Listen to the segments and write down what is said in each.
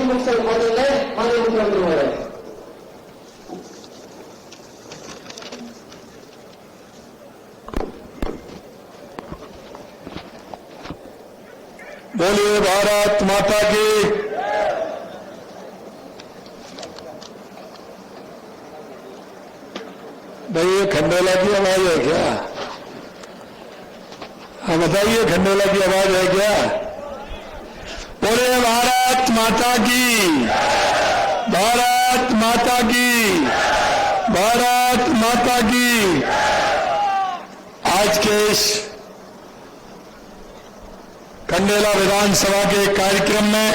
माननीय मुख्यमंत्री महोदय। बोलिए भारत माता की। भाई ये खंडेला की आवाज है क्या? हाँ बताइए, खंडेला की आवाज है क्या? बोलिए भारत माता की, भारत माता की, भारत माता की। आज के इस खंडेला विधानसभा के कार्यक्रम में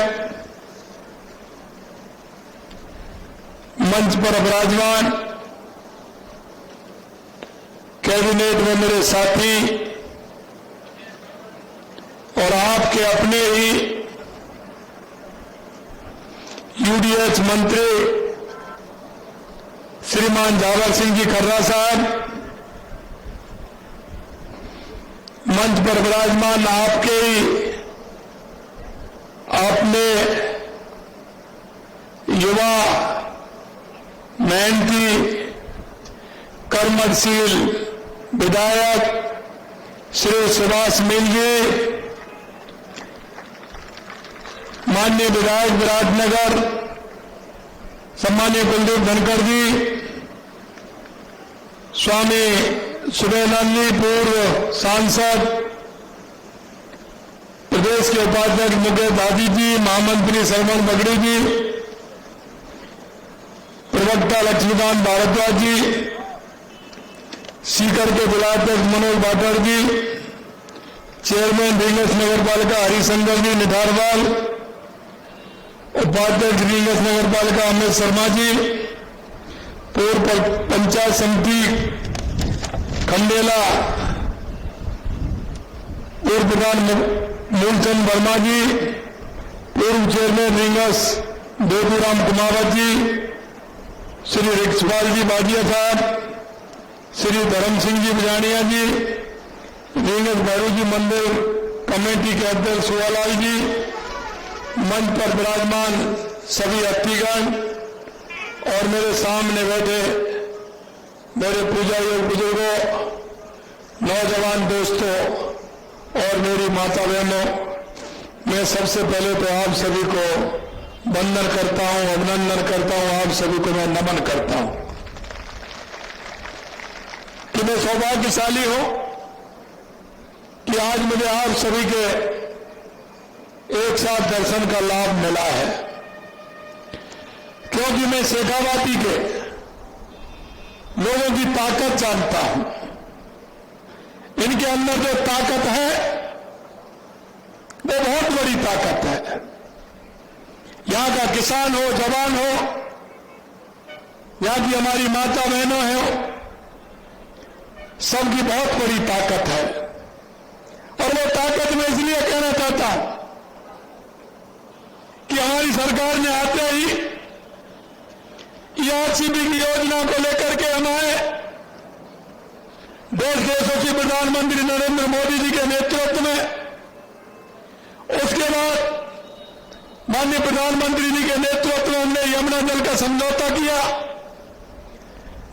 मंच पर विराजमान कैबिनेट में मेरे साथी और आपके अपने ही यूडीएच मंत्री श्रीमान जावर सिंह जी खर्रा साहब, मंच पर विराजमान आपके ही अपने युवा मेहनती कर्मशील विधायक श्री सुभाष मील जी, माननीय विधायक विराटनगर सम्मानीय कुलदीप धनखड़ जी, स्वामी सुबेदानंद जी पूर्व सांसद, प्रदेश के उपाध्यक्ष मुकेश दादी जी, महामंत्री सरवण बगड़ी जी, प्रवक्ता लक्ष्मीकांत भारद्वाज जी, सीकर के जिलाध्यक्ष मनोज भाटर जी, चेयरमैन रींगस नगर पालिका हरिशंकर जी निधारवाल, उपाध्यक्ष रींगस नगर पालिका अमित शर्मा जी, पूर्व पंचायत समिति खंडेला पूर्व प्रधान मूलचंद वर्मा जी, पूर्व चेयरमैन रींगस देवूराम कुमावत जी, श्री रिक्सपाल जी बाजिया साहब, श्री धर्म सिंह जी बिजानिया जी, रींगस भैरू जी मंदिर कमेटी के अध्यक्ष सुवालाल जी, मंच पर विराजमान सभी अतिथिगण और मेरे सामने बैठे मेरे पूजा योग बुजुर्गों, नौजवान दोस्तों और मेरी माता बहनों, मैं सबसे पहले तो आप सभी को वंदन करता हूं, अभिनंदन करता हूं, आप सभी को मैं नमन करता हूं कि मैं सौभाग्यशाली हूं कि आज मुझे आप सभी के एक साथ दर्शन का लाभ मिला है, क्योंकि मैं शेखावाटी के लोगों की ताकत जानता हूं। इनके अंदर जो ताकत है वो बहुत बड़ी ताकत है। यहां का किसान हो, जवान हो, यहां की हमारी माता बहनों हो, सबकी बहुत बड़ी ताकत है। और वो ताकत मैं इसलिए कहना चाहता हूं कि हमारी सरकार ने आते ही आरसीबी की योजना को लेकर के हमारे देश के यशस्वी प्रधानमंत्री नरेंद्र मोदी जी के नेतृत्व में, उसके बाद माननीय प्रधानमंत्री जी के नेतृत्व में हमने यमुना जल का समझौता किया।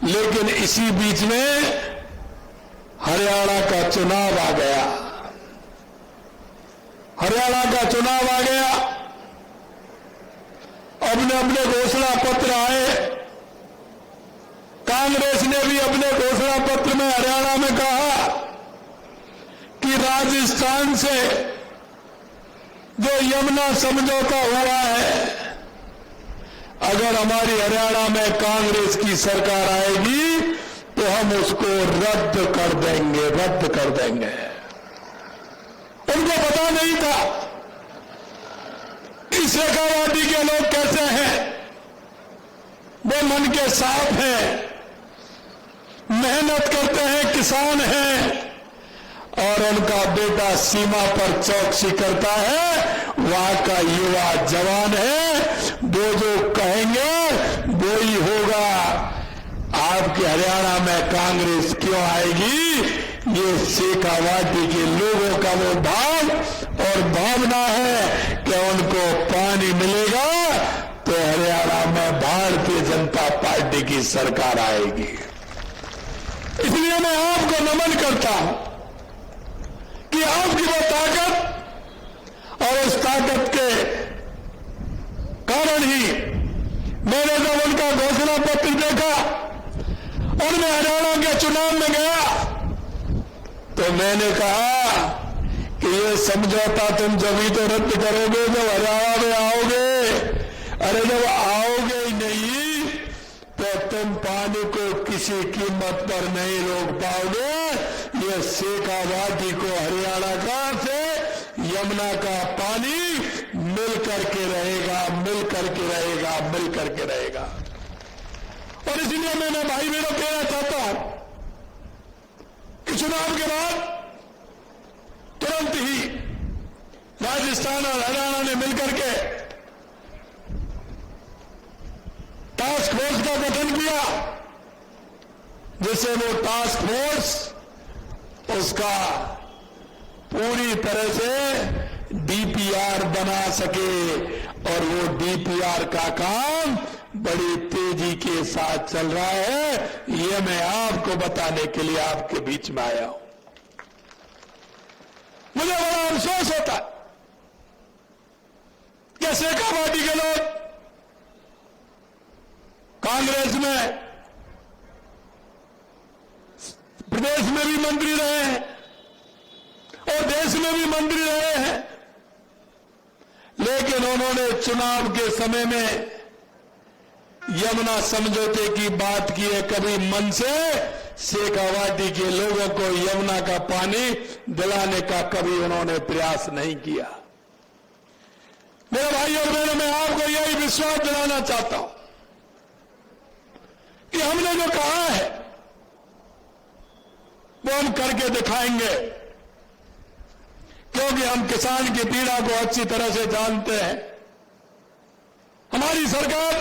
लेकिन इसी बीच में हरियाणा का चुनाव आ गया, हरियाणा का चुनाव आ गया। अपने अपने घोषणा पत्र आए, कांग्रेस ने भी अपने घोषणा पत्र में हरियाणा में कहा कि राजस्थान से जो यमुना समझौता हुआ है, अगर हमारी हरियाणा में कांग्रेस की सरकार आएगी तो हम उसको रद्द कर देंगे, रद्द कर देंगे। उनको पता नहीं था कि शेखावाटी के लोग कैसे हैं। वो मन के साफ हैं, मेहनत करते हैं, किसान हैं, और उनका बेटा सीमा पर चौकसी करता है, वहां का युवा जवान है। वो जो कहेंगे वो ही होगा। आपके हरियाणा में कांग्रेस क्यों आएगी? ये शेखावाटी के लोगों का वो भाव और अगर भावना है कि उनको पानी मिलेगा तो हरियाणा में भारतीय जनता पार्टी की सरकार आएगी। इसलिए मैं आपको नमन करता हूं कि आपकी वो ताकत और उस ताकत के कारण ही मैंने जब उनका घोषणा पत्र देखा और मैं हरियाणा के चुनाव में गया तो मैंने कहा कि ये समझौता तुम जब ही तो रद्द करोगे जब हरियाणा में आओगे। अरे जब आओगे ही नहीं तो तुम पानी को किसी कीमत पर नहीं रोक पाओगे। ये शेखावाटी को हरियाणा का से यमुना का पानी मिल करके रहेगा, मिल करके रहेगा, मिल करके रहेगा। और इसलिए मैं भाई बहनों कहना चाहता हूं कि चुनाव के बाद तुरंत ही राजस्थान और हरियाणा ने मिलकर के टास्क फोर्स का गठन किया, जिससे वो टास्क फोर्स उसका पूरी तरह से डीपीआर बना सके और वो डीपीआर का काम बड़ी तेजी के साथ चल रहा है। ये मैं आपको बताने के लिए आपके बीच में आया हूं। मुझे बड़ा अफसोस होता है कि शेखावाटी के लोग कांग्रेस में प्रदेश में भी मंत्री रहे हैं और देश में भी मंत्री रहे हैं, लेकिन उन्होंने चुनाव के समय में यमुना समझौते की बात की है। कभी मन से शेखावाटी के लोगों को यमुना का पानी दिलाने का कभी उन्होंने प्रयास नहीं किया। मेरे भाई और बहनों, मैं आपको यही विश्वास दिलाना चाहता हूं कि हमने जो कहा है वो हम करके दिखाएंगे, क्योंकि हम किसान की पीड़ा को अच्छी तरह से जानते हैं। हमारी सरकार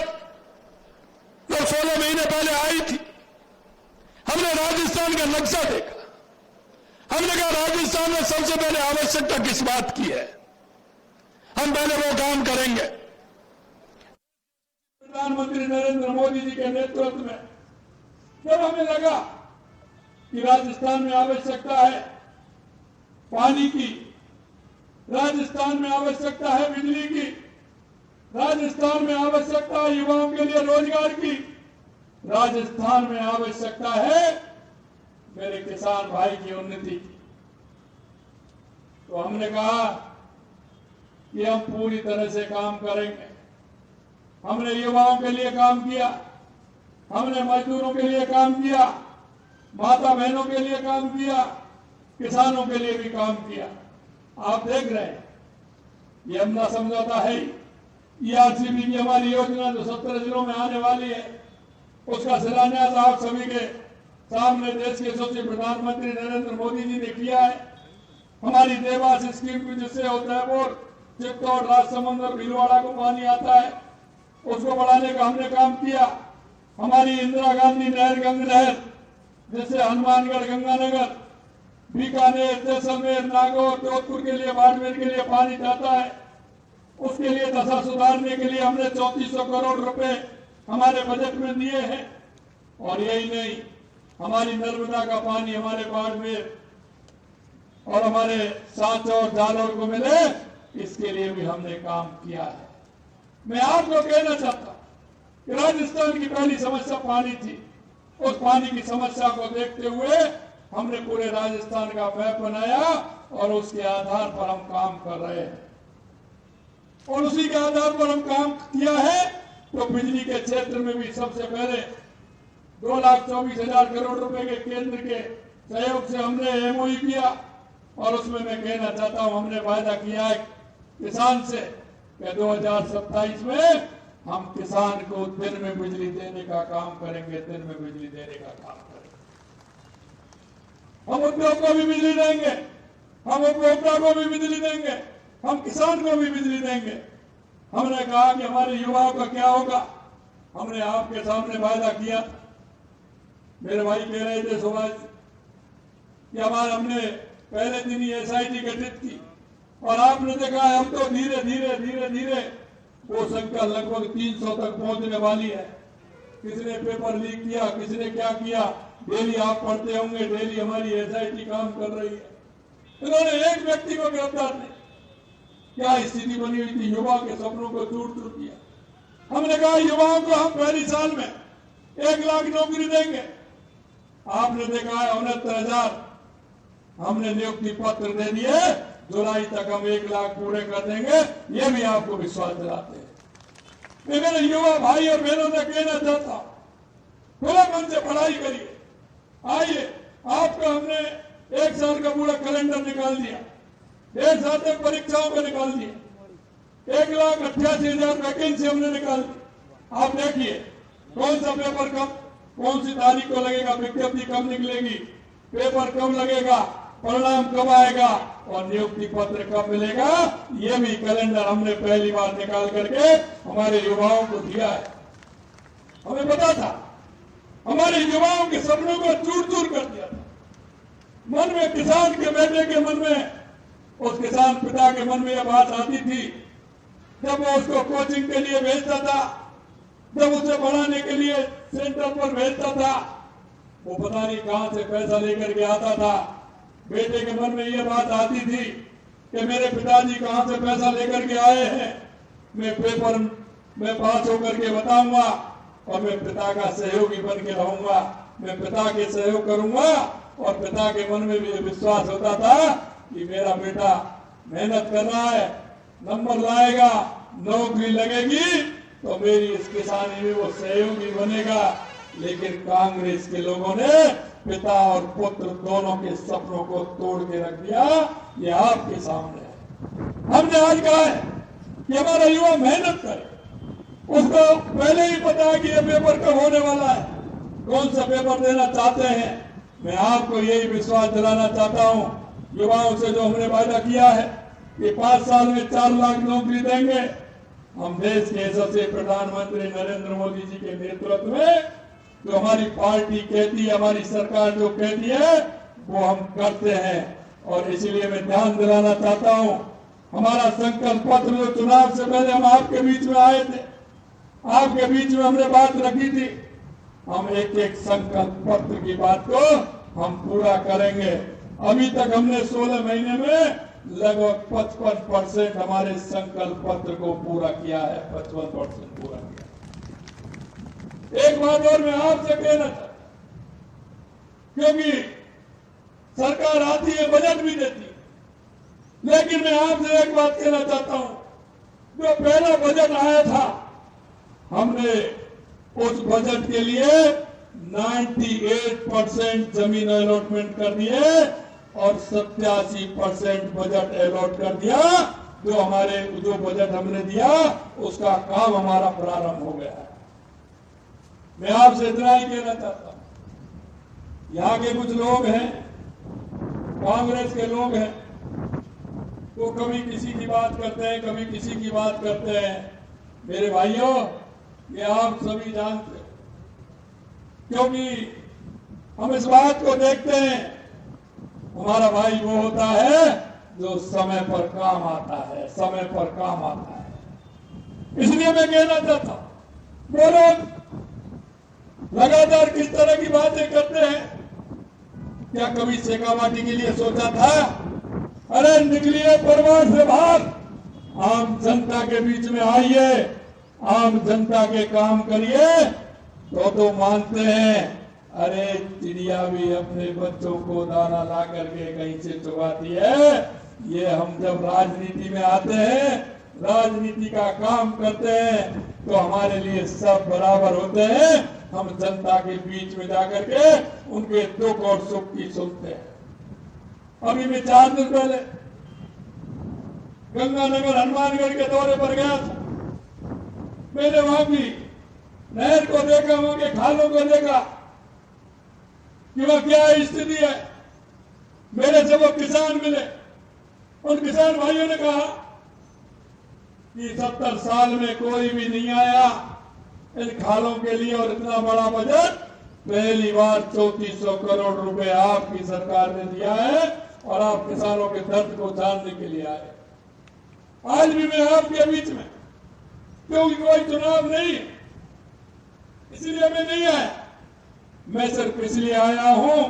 जब 16 महीने पहले आई थी, हमने राजस्थान का नक्शा देखा। हमने कहा राजस्थान में सबसे पहले आवश्यकता किस बात की है, हम पहले वो काम करेंगे। प्रधानमंत्री नरेंद्र मोदी जी के नेतृत्व में जब हमें लगा कि राजस्थान में आवश्यकता है पानी की, राजस्थान में आवश्यकता है बिजली की, राजस्थान में आवश्यकता है युवाओं के लिए रोजगार की, राजस्थान में आवश्यकता है मेरे किसान भाई की उन्नति की, तो हमने कहा कि हम पूरी तरह से काम करेंगे। हमने युवाओं के लिए काम किया, हमने मजदूरों के लिए काम किया, माता बहनों के लिए काम किया, किसानों के लिए भी काम किया। आप देख रहे हैं यमुना समझौता है, ईआरसीबी की हमारी योजना जो 17 जिलों में आने वाली है, उसका शिलान्यास आप सभी के सामने देश के यशस्वी प्रधानमंत्री नरेंद्र मोदी जी ने किया है। हमारी देवास स्कीम की जिससे उदयपुर, चित्तौड़, राजसमंद और भीलवाड़ा को पानी आता है, उसको बढ़ाने का हमने काम किया। हमारी इंदिरा गांधी नहर गंग नहर जिससे हनुमानगढ़, गंगानगर, बीकानेर, जैसलमेर, नागौर, जोधपुर के लिए, बाड़मेर के लिए पानी जाता है, उसके लिए दशा सुधारने के लिए हमने 3400 करोड़ रुपए हमारे बजट में दिए हैं। और यही नहीं, हमारी नर्मदा का पानी हमारे बाड़मेर और हमारे सांचौर और जालौर को मिले, इसके लिए भी हमने काम किया है। मैं आपको कहना चाहता कि राजस्थान की पहली समस्या पानी थी। उस पानी की समस्या को देखते हुए हमने पूरे राजस्थान का मैप बनाया और उसके आधार पर हम काम कर रहे हैं। और उसी के आधार पर हम काम किया है तो बिजली के क्षेत्र में भी सबसे पहले 2,24,000 करोड़ रुपए के केंद्र के सहयोग से हमने एमओयू किया। और उसमें मैं कहना चाहता हूं, हमने वायदा किया है किसान से कि 2027 में हम किसान को दिन में बिजली देने का काम करेंगे, दिन में बिजली देने का काम करेंगे। हम उद्योग को भी बिजली देंगे, हम उपभोक्ता को भी बिजली देंगे, हम किसान को भी बिजली देंगे। हमने कहा कि हमारे युवाओं का क्या होगा, हमने आपके सामने वायदा किया। मेरे भाई कह रहे थे सुभाष कि हमने पहले दिन ही एसआईटी गठित की और आपने देखा है अब तो धीरे धीरे वो संख्या लगभग 300 तक पहुंचने वाली है। किसने पेपर लीक किया, किसने क्या किया, डेली आप पढ़ते होंगे, डेली हमारी एसआईटी काम कर रही है। इन्होंने एक व्यक्ति को गिरफ्तार नहीं। क्या स्थिति बनी हुई थी, युवा के सपनों को चूर चूर किया। हमने कहा युवाओं को हम पहली साल में 1 लाख नौकरी देंगे। आपने देखा है 69,000 हमने नियुक्ति पत्र दे दिए। जुलाई तक हम 1 लाख पूरे कर देंगे, ये भी आपको विश्वास दिलाते हैं। मैं मेरे युवा भाई और बहनों से कहना चाहता हूं, खुले मन से पढ़ाई करिए। आइए, आपका हमने 1 साल का पूरा कैलेंडर निकाल दिया, 1.5 साल तक परीक्षाओं को निकाल दिया, 1,88,000 वैकेंसी हमने निकाल दी। आप देखिए कौन सा पेपर कब, कौन सी तारीख को लगेगा, विज्ञप्ति कब निकलेगी, पेपर कब लगेगा, परिणाम कब आएगा और नियुक्ति पत्र कब मिलेगा, ये भी कैलेंडर हमने पहली बार निकाल करके हमारे युवाओं को दिया है। हमें पता था, हमारे युवाओं के सपनों को चूर चूर कर दिया था। मन में, किसान के बेटे के मन में, उस किसान पिता के मन में यह बात आती थी जब वो उसको कोचिंग के लिए भेजता था, जब उसे पढ़ाने के लिए सेंटर पर भेजता था, वो पता नहीं कहां से पैसा लेकर के आता था। बेटे के मन में ये बात आती थी कि मेरे पिताजी कहां से पैसा लेकर के आए हैं, मैं पेपर में पास होकर के बताऊंगा और मैं पिता का सहयोगी बन के रहूंगा, मैं पिता के सहयोग करूंगा। और पिता के मन में भी विश्वास होता था कि मेरा बेटा मेहनत कर रहा है, नंबर लाएगा, नौकरी लगेगी तो मेरी इस किसानी में वो सहयोगी बनेगा। लेकिन कांग्रेस के लोगों ने पिता और पुत्र दोनों के सपनों को तोड़ के रख दिया। ये आपके सामने है। हमने आज कहा है कि हमारा युवा मेहनत करे, उसको पहले ही पता है कि ये पेपर कब होने वाला है, कौन सा पेपर देना चाहते हैं। मैं आपको यही विश्वास दिलाना चाहता हूं युवाओं से, जो हमने वादा किया है कि 5 साल में 4 लाख नौकरी देंगे। हम देश के यशस्वी प्रधानमंत्री नरेंद्र मोदी जी के नेतृत्व में जो हमारी पार्टी कहती है, हमारी सरकार जो कहती है, वो हम करते हैं। और इसीलिए मैं ध्यान दिलाना चाहता हूं, हमारा संकल्प पत्र जो चुनाव से पहले हम आपके बीच में आए थे, आपके बीच में हमने बात रखी थी, हम एक संकल्प पत्र की बात को हम पूरा करेंगे। अभी तक हमने 16 महीने में लगभग 55% हमारे संकल्प पत्र को पूरा किया है, 55% पूरा किया। एक बात और मैं आपसे कहना चाहता, क्योंकि सरकार आती है, बजट भी देती है, लेकिन मैं आपसे एक बात कहना चाहता हूं, जो पहला बजट आया था, हमने उस बजट के लिए 98% जमीन अलॉटमेंट कर दिए और 87% बजट अलॉट कर दिया। जो बजट हमने दिया उसका काम हमारा प्रारंभ हो गया है। मैं आपसे इतना ही कहना चाहता हूं, यहाँ के कुछ लोग हैं, कांग्रेस के लोग हैं, वो कभी किसी की बात करते हैं, कभी किसी की बात करते हैं। मेरे भाइयों, ये आप सभी जानते हैं, क्योंकि हम इस बात को देखते हैं, हमारा भाई वो होता है जो समय पर काम आता है, समय पर काम आता है। इसलिए मैं कहना चाहता हूं, वो लोग लगातार किस तरह की बातें करते हैं। क्या कभी शेखावाटी के लिए सोचा था? अरे निकलिए परिवार से बाहर, आम जनता के बीच में आइए, आम जनता के काम करिए। तो मानते हैं, अरे चिड़िया भी अपने बच्चों को दाना ला करके कहीं से चुगाती है। ये हम जब राजनीति में आते हैं, राजनीति का काम करते हैं, तो हमारे लिए सब बराबर होते हैं। हम जनता के बीच में जाकर के उनके दुख और सुख की सुनते हैं। अभी मैं 4 दिन पहले गंगानगर हनुमानगढ़ के दौरे पर गया था। मैंने वहां की नहर को देखा, वहां के खालों को देखा कि वह क्या स्थिति है। मेरे से वो किसान मिले, उन किसान भाइयों ने कहा कि 70 साल में कोई भी नहीं आया इन खालों के लिए, और इतना बड़ा बजट पहली बार 3400 करोड़ रुपए आपकी सरकार ने दिया है, और आप किसानों के दर्द को जानने के लिए आए। आज भी मैं आपके बीच में, क्योंकि कोई चुनाव नहीं है इसलिए मैं नहीं आया। मैं सिर्फ इसलिए आया हूं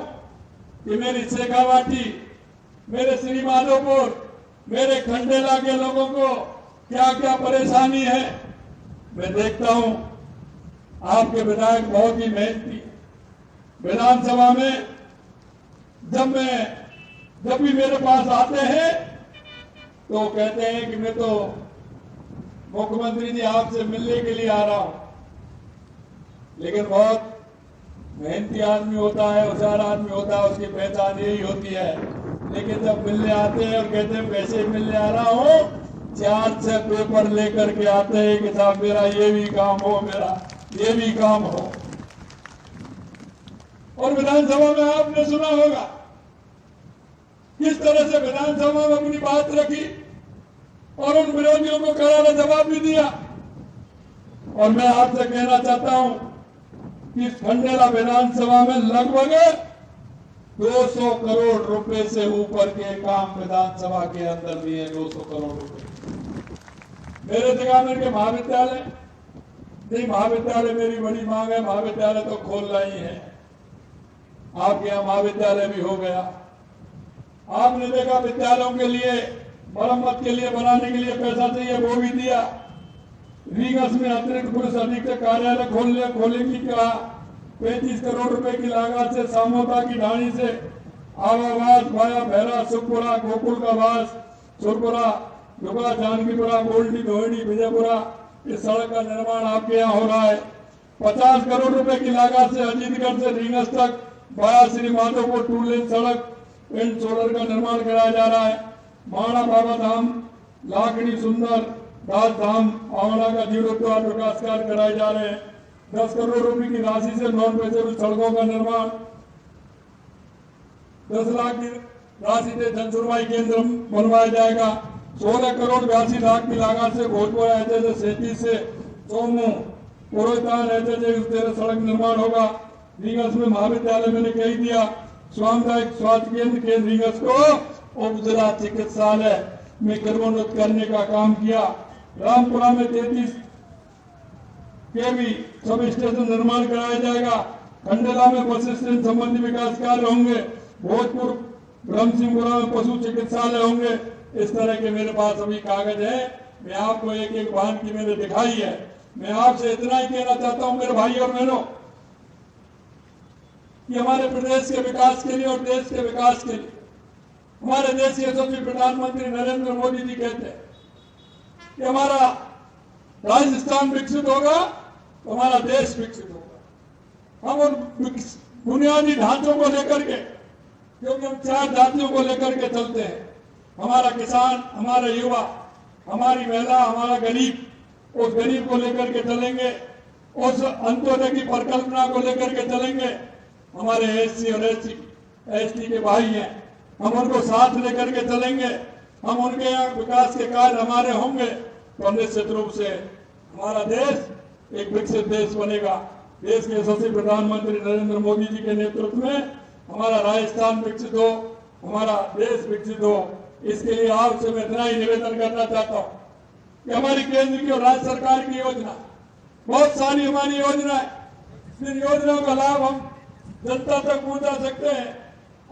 कि मेरी शेखावाटी, मेरे श्री माधोपुर, मेरे खंडेला के लोगों को क्या क्या परेशानी है मैं देखता हूं। आपके विधायक बहुत ही मेहनती है। विधानसभा में जब भी मेरे पास आते हैं तो कहते हैं कि मैं तो मुख्यमंत्री जी आपसे मिलने के लिए आ रहा हूं, लेकिन बहुत मेहनती आदमी होता है, होशियार आदमी होता है, उसकी पहचान यही होती है। लेकिन जब मिलने आते हैं और कहते हैं वैसे मिलने आ रहा हूं, 4-6 पेपर लेकर के आते हैं कि साहब मेरा ये भी काम हो, मेरा ये भी काम हो। और विधानसभा में आपने सुना होगा किस तरह से विधानसभा में अपनी बात रखी और उन विरोधियों को करारा जवाब भी दिया। और मैं आपसे कहना चाहता हूं कि इस खंडेला विधानसभा में लगभग 200 करोड़ रुपए से ऊपर के काम विधानसभा के अंदर दिए। 200 करोड़ रुपए मेरे जगामेर के महाविद्यालय नहीं, महाविद्यालय मेरी बड़ी मांग है, महाविद्यालय तो खोलना ही है। आपके यहाँ महाविद्यालय भी हो गया। आपने देखा विद्यालयों के लिए मरम्मत के लिए बनाने के लिए पैसा चाहिए, वो भी दिया। रीगस में अतिरिक्त पुलिस अधीक्षक कार्यालय खोलने की कहा। 35 करोड़ रुपए की लागत से सामोता की ढाणी से आवावास भाया भैरा सुखपुरा गोकुल का वास सुरपुरा दुबा जानकीपुरा गोल्डी धोड़ी विजयपुरा इस सड़क का निर्माण आपके यहाँ हो रहा है। 50 करोड़ रुपए की लागत से अजीतगढ़ से रीगस तक भाया श्री माधोपुर 2 लेन सड़क एंड सोलर का निर्माण कराया जा रहा है। माणा बाबा धाम लाखड़ी सुंदर दास धाम आंवला का जीर्णोद्धार विकास कार्य कराए जा रहे हैं। 10 करोड़ रुपए की राशि से नॉन पेचेबल सड़कों का निर्माण, 10 लाख की राशि से जन सुनवाई केंद्र बनवाया जाएगा। 16 करोड़ 82 लाख की लागत से भोजपुर एचएच 37 से सोमू पुरोहितान एचएच सड़क निर्माण होगा। रीगस में महाविद्यालय मैंने कही दिया। सामुदायिक स्वास्थ्य केंद्र रीगस को उप जिला चिकित्सालय में क्रमोन्नत करने का काम किया। रामपुरा में 33 केवी सब स्टेशन निर्माण कराया जाएगा। खंडेला में बस स्टैंड संबंधी विकास कार्य होंगे। भोजपुर ब्रह्मसिंहपुरा में पशु चिकित्सालय होंगे। इस तरह के मेरे पास अभी कागज है, मैं आपको एक एक वाहन की मैंने दिखाई है। मैं आपसे इतना ही कहना चाहता हूं मेरे भाई और बहनों कि हमारे प्रदेश के विकास के लिए और देश के विकास के लिए हमारे देश के यशस्वी प्रधानमंत्री नरेंद्र मोदी जी कहते हैं कि हमारा राजस्थान विकसित होगा तो हमारा देश विकसित होगा। हम उन बुनियादी ढांचों को लेकर के, क्योंकि हम 4 जातियों को लेकर के चलते हैं, हमारा किसान, हमारा युवा, हमारी महिला, हमारा गरीब, उस गरीब को लेकर के चलेंगे, उस अंत्योदय की परिकल्पना को लेकर के चलेंगे। हमारे एससी और एसटी के भाई हैं, हम उनको साथ लेकर के चलेंगे। हम उनके यहाँ विकास के कार्य हमारे होंगे तो निश्चित रूप से हमारा देश एक विकसित देश बनेगा। देश के यशस्वी प्रधानमंत्री नरेंद्र मोदी जी के नेतृत्व में हमारा राजस्थान विकसित हो, हमारा देश विकसित हो। इसके लिए आपसे मैं इतना ही निवेदन करना चाहता हूँ कि हमारी केंद्र की और राज्य सरकार की योजना, बहुत सारी हमारी योजनाएं, इन योजनाओं का लाभ हम जनता तक पहुंचा सकते हैं।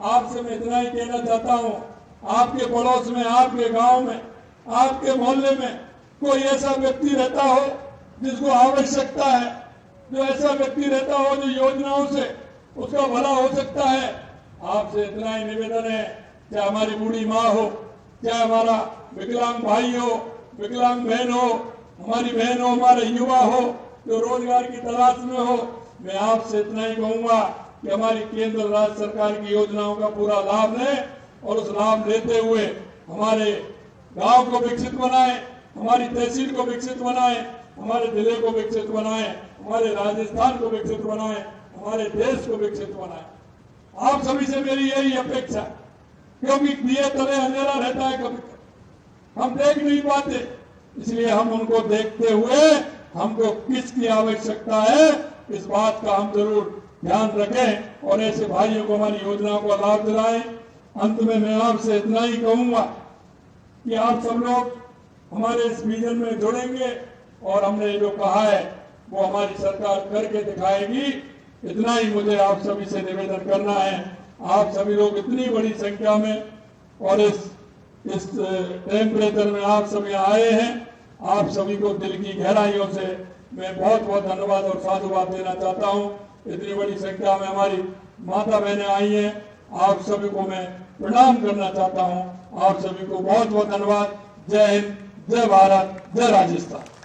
आपसे मैं इतना ही कहना चाहता हूं, आपके पड़ोस में, आपके गांव में, आपके मोहल्ले में कोई ऐसा व्यक्ति रहता हो जिसको आवश्यकता है, जो ऐसा व्यक्ति रहता हो जो योजनाओं से उसका भला हो सकता है, आपसे इतना ही निवेदन है, चाहे हमारी बूढ़ी माँ हो, चाहे हमारा विकलांग भाई हो, विकलांग बहन हो, हमारी बहन हो, हमारे युवा हो जो रोजगार की तलाश में हो, मैं आपसे इतना ही कहूंगा कि हमारी केंद्र राज्य सरकार की योजनाओं का पूरा लाभ लें और उस लाभ लेते हुए हमारे गांव को विकसित बनाएं, हमारी तहसील को विकसित बनाएं, हमारे जिले को विकसित बनाएं, हमारे राजस्थान को विकसित बनाएं, हमारे देश को विकसित बनाएं। आप सभी से मेरी यही अपेक्षा, क्योंकि दिए तले अंधेरा रहता है, कभी हम देख नहीं पाते, इसलिए हम उनको देखते हुए हमको किसकी आवश्यकता है इस बात का हम जरूर ध्यान रखें और ऐसे भाइयों को हमारी योजनाओं का लाभ दिलाएं। अंत में मैं आपसे इतना ही कहूंगा कि आप सब लोग हमारे इस विजन में जुड़ेंगे और हमने जो कहा है वो हमारी सरकार करके दिखाएगी। इतना ही मुझे आप सभी से निवेदन करना है। आप सभी लोग इतनी बड़ी संख्या में और इस टेम्परेचर में आप सभी आए हैं, आप सभी को दिल की गहराइयों से मैं बहुत बहुत धन्यवाद और साधुवाद देना चाहता हूं। इतनी बड़ी संख्या में हमारी माता बहनें आई हैं, आप सभी को मैं प्रणाम करना चाहता हूं। आप सभी को बहुत बहुत धन्यवाद। जय हिंद, जय भारत, जय राजस्थान।